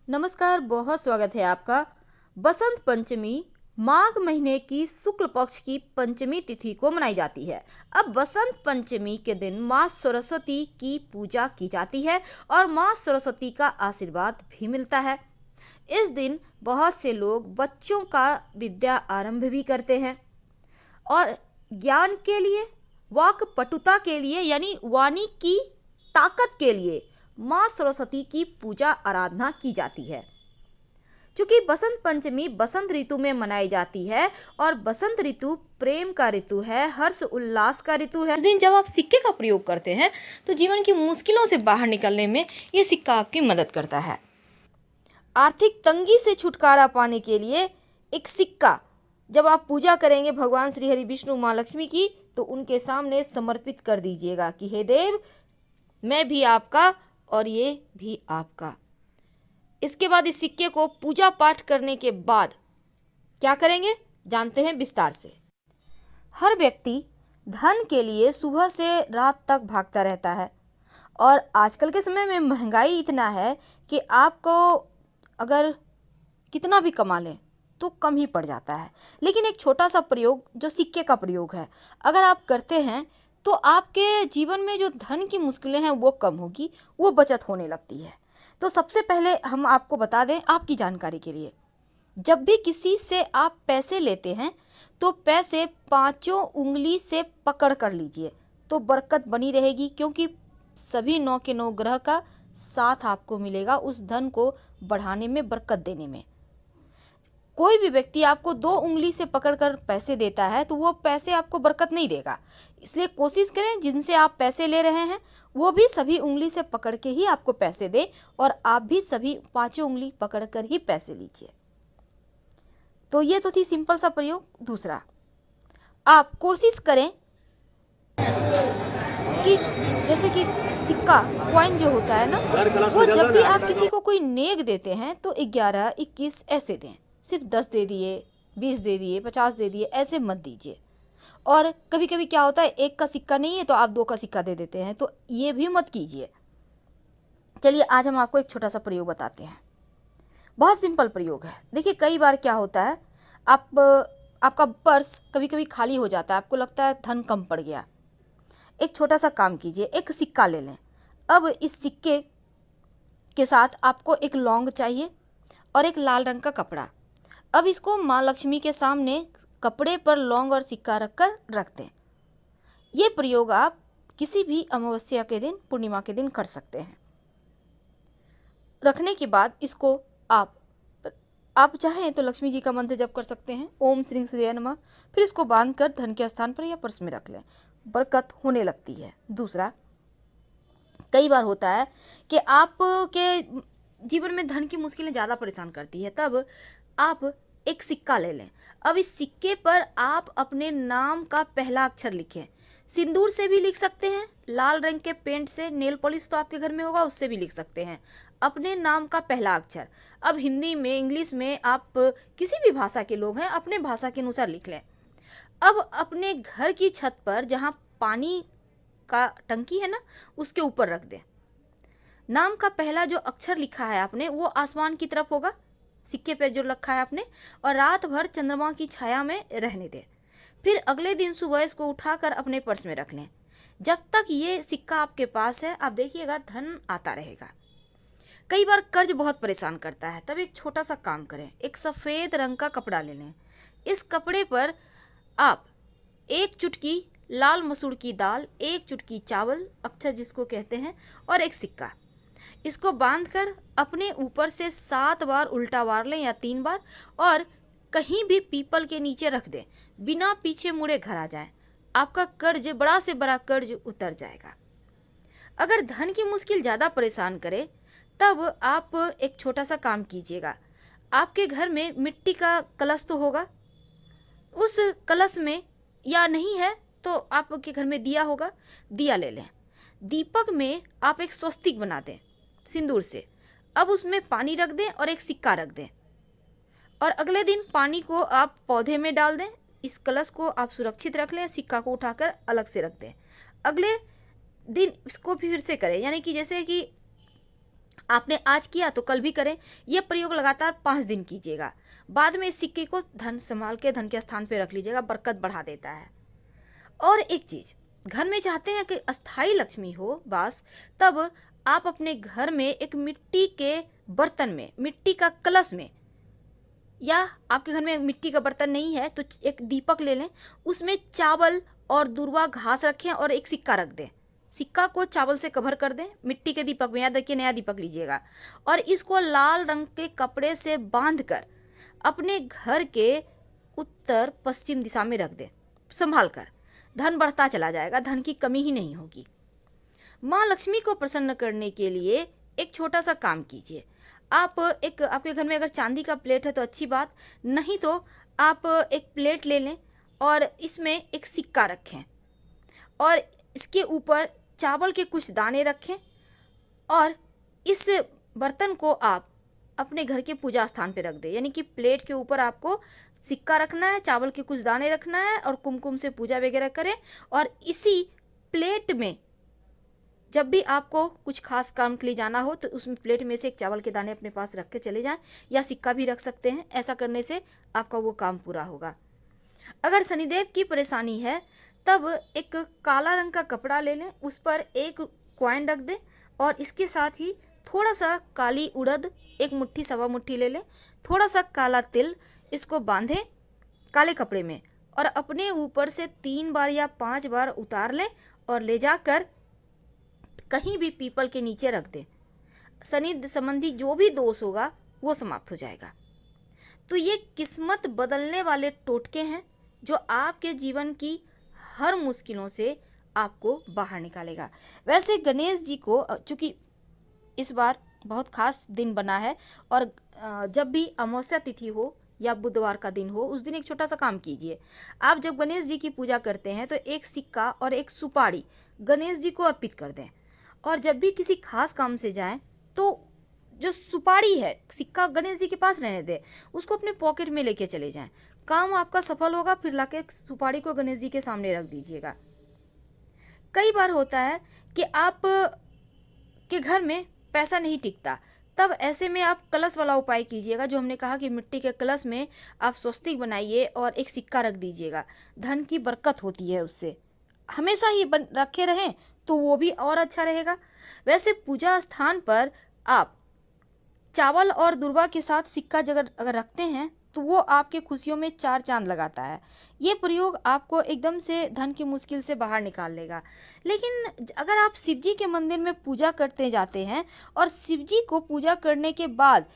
नमस्कार, बहुत स्वागत है आपका। बसंत पंचमी माघ महीने की शुक्ल पक्ष की पंचमी तिथि को मनाई जाती है। अब बसंत पंचमी के दिन माँ सरस्वती की पूजा की जाती है और माँ सरस्वती का आशीर्वाद भी मिलता है। इस दिन बहुत से लोग बच्चों का विद्या आरंभ भी करते हैं और ज्ञान के लिए, वाक पटुता के लिए यानी वाणी की ताकत के लिए माँ सरस्वती की पूजा आराधना की जाती है। क्योंकि बसंत पंचमी बसंत ऋतु में मनाई जाती है और बसंत ऋतु प्रेम का ऋतु है, हर्ष उल्लास का ऋतु है। इस दिन जब आप सिक्के का प्रयोग करते हैं तो जीवन की मुश्किलों से बाहर निकलने में ये सिक्का आपकी मदद करता है। आर्थिक तंगी से छुटकारा पाने के लिए एक सिक्का जब आप पूजा करेंगे भगवान श्री हरि विष्णु माँ लक्ष्मी की, तो उनके सामने समर्पित कर दीजिएगा कि हे देव, मैं भी आपका और ये भी आपका। इसके बाद इस सिक्के को पूजा पाठ करने के बाद क्या करेंगे जानते हैं विस्तार से। हर व्यक्ति धन के लिए सुबह से रात तक भागता रहता है और आजकल के समय में महंगाई इतना है कि आपको अगर कितना भी कमा लें तो कम ही पड़ जाता है। लेकिन एक छोटा सा प्रयोग जो सिक्के का प्रयोग है, अगर आप करते हैं तो आपके जीवन में जो धन की मुश्किलें हैं वो कम होगी, वो बचत होने लगती है। तो सबसे पहले हम आपको बता दें आपकी जानकारी के लिए, जब भी किसी से आप पैसे लेते हैं तो पैसे पांचों उंगली से पकड़ कर लीजिए, तो बरकत बनी रहेगी। क्योंकि सभी 9 के 9 ग्रह का साथ आपको मिलेगा उस धन को बढ़ाने में, बरकत देने में। कोई भी व्यक्ति आपको 2 उंगली से पकड़कर पैसे देता है तो वो पैसे आपको बरकत नहीं देगा। इसलिए कोशिश करें जिनसे आप पैसे ले रहे हैं वो भी सभी उंगली से पकड़ के ही आपको पैसे दें और आप भी सभी पांचों उंगली पकड़कर ही पैसे लीजिए। तो ये तो थी सिंपल सा प्रयोग। दूसरा, आप कोशिश करें कि जैसे कि सिक्का कॉइन जो होता है ना, वो जब भी आप किसी को कोई नेक देते हैं तो 11, 21 ऐसे दें। सिर्फ 10 दे दिए, 20 दे दिए, 50 दे दिए, ऐसे मत दीजिए। और कभी कभी क्या होता है, एक का सिक्का नहीं है तो आप 2 का सिक्का दे देते हैं, तो ये भी मत कीजिए। चलिए आज हम आपको एक छोटा सा प्रयोग बताते हैं। बहुत सिंपल प्रयोग है। देखिए कई बार क्या होता है, आपका पर्स कभी कभी खाली हो जाता है, आपको लगता है धन कम पड़ गया। एक छोटा सा काम कीजिए, एक सिक्का ले लें। अब इस सिक्के के साथ आपको एक लौंग चाहिए और एक लाल रंग का कपड़ा। अब इसको माँ लक्ष्मी के सामने कपड़े पर लौंग और सिक्का रखकर रख दें। ये प्रयोग आप किसी भी अमावस्या के दिन, पूर्णिमा के दिन कर सकते हैं। रखने के बाद इसको आप चाहें तो लक्ष्मी जी का मंत्र जप कर सकते हैं, ओम श्री श्री नमः। फिर इसको बांधकर धन के स्थान पर या पर्स में रख लें, बरकत होने लगती है। दूसरा, कई बार होता है कि आपके जीवन में धन की मुश्किलें ज़्यादा परेशान करती है, तब आप एक सिक्का ले लें। अब इस सिक्के पर आप अपने नाम का पहला अक्षर लिखें। सिंदूर से भी लिख सकते हैं, लाल रंग के पेंट से, नेल पॉलिश तो आपके घर में होगा उससे भी लिख सकते हैं अपने नाम का पहला अक्षर। अब हिंदी में, इंग्लिश में, आप किसी भी भाषा के लोग हैं अपने भाषा के अनुसार लिख लें। अब अपने घर की छत पर जहाँ पानी का टंकी है ना, उसके ऊपर रख दें। नाम का पहला जो अक्षर लिखा है आपने वो आसमान की तरफ होगा, सिक्के पर जो रखा है आपने, और रात भर चंद्रमा की छाया में रहने दें। फिर अगले दिन सुबह इसको उठाकर अपने पर्स में रख लें। जब तक ये सिक्का आपके पास है आप देखिएगा धन आता रहेगा। कई बार कर्ज बहुत परेशान करता है, तब एक छोटा सा काम करें, एक सफ़ेद रंग का कपड़ा ले लें। इस कपड़े पर आप 1 चुटकी लाल मसूर की दाल, 1 चुटकी चावल, अक्षर जिसको कहते हैं, और एक सिक्का, इसको बांधकर अपने ऊपर से 7 बार उल्टा वार लें या 3 बार, और कहीं भी पीपल के नीचे रख दें। बिना पीछे मुड़े घर आ जाए, आपका कर्ज, बड़ा से बड़ा कर्ज उतर जाएगा। अगर धन की मुश्किल ज़्यादा परेशान करे तब आप एक छोटा सा काम कीजिएगा। आपके घर में मिट्टी का कलश तो होगा, उस कलश में, या नहीं है तो आपके घर में दिया होगा, दिया ले लें। दीपक में आप एक स्वस्तिक बना दें सिंदूर से। अब उसमें पानी रख दें और एक सिक्का रख दें, और अगले दिन पानी को आप पौधे में डाल दें। इस कलश को आप सुरक्षित रख लें, सिक्का को उठाकर अलग से रख दें। अगले दिन इसको फिर से करें, यानी कि जैसे कि आपने आज किया तो कल भी करें। यह प्रयोग लगातार 5 दिन कीजिएगा। बाद में इस सिक्के को धन संभाल के धन के स्थान पे रख लीजिएगा, बरकत बढ़ा देता है। और एक चीज, घर में चाहते हैं कि अस्थाई लक्ष्मी हो वास, तब आप अपने घर में एक मिट्टी के बर्तन में, मिट्टी का कलश में, या आपके घर में मिट्टी का बर्तन नहीं है तो एक दीपक ले लें, उसमें चावल और दूर्वा घास रखें और एक सिक्का रख दें। सिक्का को चावल से कवर कर दें मिट्टी के दीपक में, याद रखिए नया दीपक लीजिएगा, और इसको लाल रंग के कपड़े से बांधकर अपने घर के उत्तर पश्चिम दिशा में रख दें संभाल कर। धन बढ़ता चला जाएगा, धन की कमी ही नहीं होगी। माँ लक्ष्मी को प्रसन्न करने के लिए एक छोटा सा काम कीजिए। आप एक, आपके घर में अगर चांदी का प्लेट है तो अच्छी बात, नहीं तो आप एक प्लेट ले लें और इसमें एक सिक्का रखें और इसके ऊपर चावल के कुछ दाने रखें, और इस बर्तन को आप अपने घर के पूजा स्थान पे रख दें। यानी कि प्लेट के ऊपर आपको सिक्का रखना है, चावल के कुछ दाने रखना है और कुमकुम से पूजा वगैरह करें। और इसी प्लेट में जब भी आपको कुछ खास काम के लिए जाना हो तो उसमें प्लेट में से एक चावल के दाने अपने पास रख के चले जाएं, या सिक्का भी रख सकते हैं। ऐसा करने से आपका वो काम पूरा होगा। अगर शनिदेव की परेशानी है तब एक काला रंग का कपड़ा ले लें, उस पर एक कॉइन रख दें और इसके साथ ही थोड़ा सा काली उड़द, एक मुट्ठी सवा मुट्ठी ले लें, थोड़ा सा काला तिल, इसको बांधें काले कपड़े में और अपने ऊपर से 3 बार या 5 बार उतार लें और ले जाकर कहीं भी पीपल के नीचे रख दें। शनि संबंधी जो भी दोष होगा वो समाप्त हो जाएगा। तो ये किस्मत बदलने वाले टोटके हैं जो आपके जीवन की हर मुश्किलों से आपको बाहर निकालेगा। वैसे गणेश जी को चूँकि इस बार बहुत खास दिन बना है, और जब भी अमावस्या तिथि हो या बुधवार का दिन हो, उस दिन एक छोटा सा काम कीजिए। आप जब गणेश जी की पूजा करते हैं तो एक सिक्का और एक सुपारी गणेश जी को अर्पित कर दें, और जब भी किसी खास काम से जाएं तो जो सुपारी है, सिक्का गणेश जी के पास रहने दें, उसको अपने पॉकेट में लेके चले जाएं। काम आपका सफल होगा। फिर लाके सुपारी को गणेश जी के सामने रख दीजिएगा। कई बार होता है कि आप के घर में पैसा नहीं टिकता, तब ऐसे में आप कलश वाला उपाय कीजिएगा, जो हमने कहा कि मिट्टी के कलश में आप स्वस्तिक बनाइए और एक सिक्का रख दीजिएगा। धन की बरकत होती है उससे, हमेशा ही रखे रहें तो वो भी और अच्छा रहेगा। वैसे पूजा स्थान पर आप चावल और दूर्वा के साथ सिक्का अगर रखते हैं तो वो आपके खुशियों में 4 चांद लगाता है। ये प्रयोग आपको एकदम से धन की मुश्किल से बाहर निकाल लेगा। लेकिन अगर आप शिव जी के मंदिर में पूजा करते जाते हैं और शिव जी को पूजा करने के बाद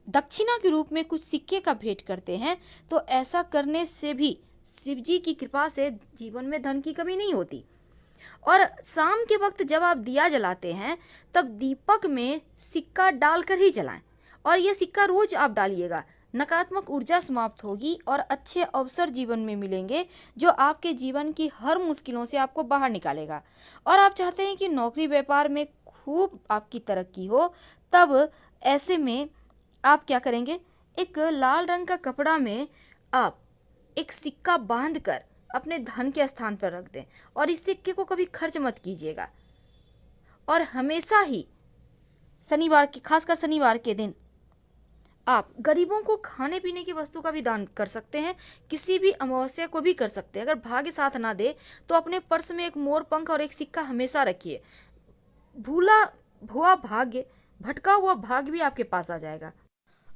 दक्षिणा के रूप में कुछ सिक्के का भेंट करते हैं, तो ऐसा करने से भी शिव जी की कृपा से जीवन में धन की कमी नहीं होती। और शाम के वक्त जब आप दिया जलाते हैं तब दीपक में सिक्का डालकर ही जलाएं, और ये सिक्का रोज आप डालिएगा। नकारात्मक ऊर्जा समाप्त होगी और अच्छे अवसर जीवन में मिलेंगे, जो आपके जीवन की हर मुश्किलों से आपको बाहर निकालेगा। और आप चाहते हैं कि नौकरी व्यापार में खूब आपकी तरक्की हो, तब ऐसे में आप क्या करेंगे, एक लाल रंग का कपड़ा में आप एक सिक्का बांधकर अपने धन के स्थान पर रख दें, और इस सिक्के को कभी खर्च मत कीजिएगा। और हमेशा ही शनिवार के, खासकर शनिवार के दिन आप गरीबों को खाने पीने की वस्तु का भी दान कर सकते हैं। किसी भी अमावस्या को भी कर सकते हैं। अगर भाग्य साथ ना दे तो अपने पर्स में एक मोर पंख और एक सिक्का हमेशा रखिए। भूला हुआ भाग्य, भटका हुआ भाग्य भी आपके पास आ जाएगा।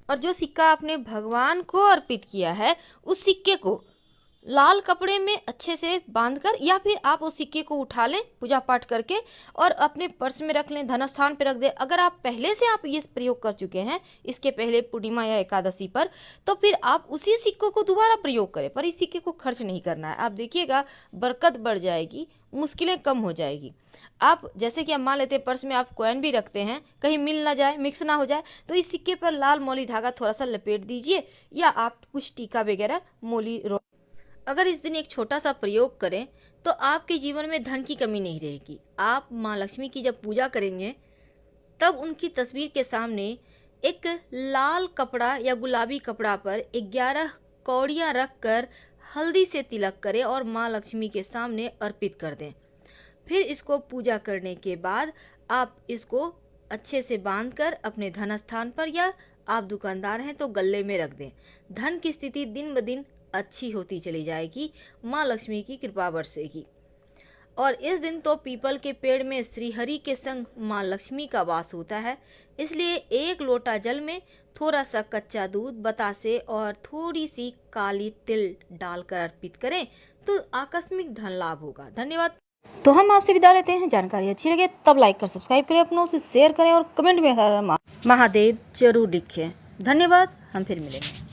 और जो सिक्का आपने भगवान को अर्पित किया है, उस सिक्के को लाल कपड़े में अच्छे से बांधकर, या फिर आप उस सिक्के को उठा लें पूजा पाठ करके और अपने पर्स में रख लें, धन स्थान पर रख दें। अगर आप पहले से आप ये प्रयोग कर चुके हैं इसके पहले पूर्णिमा या एकादशी पर, तो फिर आप उसी सिक्कों को दोबारा प्रयोग करें, पर इस सिक्के को खर्च नहीं करना है। आप देखिएगा बरकत बढ़ जाएगी, मुश्किलें कम हो जाएगी। आप जैसे कि आप मान लेते हैं पर्स में आप कॉइन भी रखते हैं, कहीं मिल ना जाए, मिक्स ना हो जाए, तो इस सिक्के पर लाल मौली धागा थोड़ा सा लपेट दीजिए, या आप कुछ टीका वगैरह मोली। अगर इस दिन एक छोटा सा प्रयोग करें तो आपके जीवन में धन की कमी नहीं रहेगी। आप माँ लक्ष्मी की जब पूजा करेंगे तब उनकी तस्वीर के सामने एक लाल कपड़ा या गुलाबी कपड़ा पर 11 कौड़ियाँ रख कर हल्दी से तिलक करें और माँ लक्ष्मी के सामने अर्पित कर दें। फिर इसको पूजा करने के बाद आप इसको अच्छे से बांधकर अपने धन स्थान पर, या आप दुकानदार हैं तो गल्ले में रख दें। धन की स्थिति दिन ब दिन अच्छी होती चली जाएगी, माँ लक्ष्मी की कृपा बरसेगी। और इस दिन तो पीपल के पेड़ में श्रीहरि के संग माँ लक्ष्मी का वास होता है, इसलिए 1 लोटा जल में थोड़ा सा कच्चा दूध, बतासे और थोड़ी सी काली तिल डालकर अर्पित करें तो आकस्मिक धन लाभ होगा। धन्यवाद। तो हम आपसे विदा लेते हैं। जानकारी अच्छी लगे तब लाइक कर सब्सक्राइब करें, अपनों से शेयर करें और कमेंट में हर महादेव जरूर लिखें। धन्यवाद। हम फिर मिलेंगे।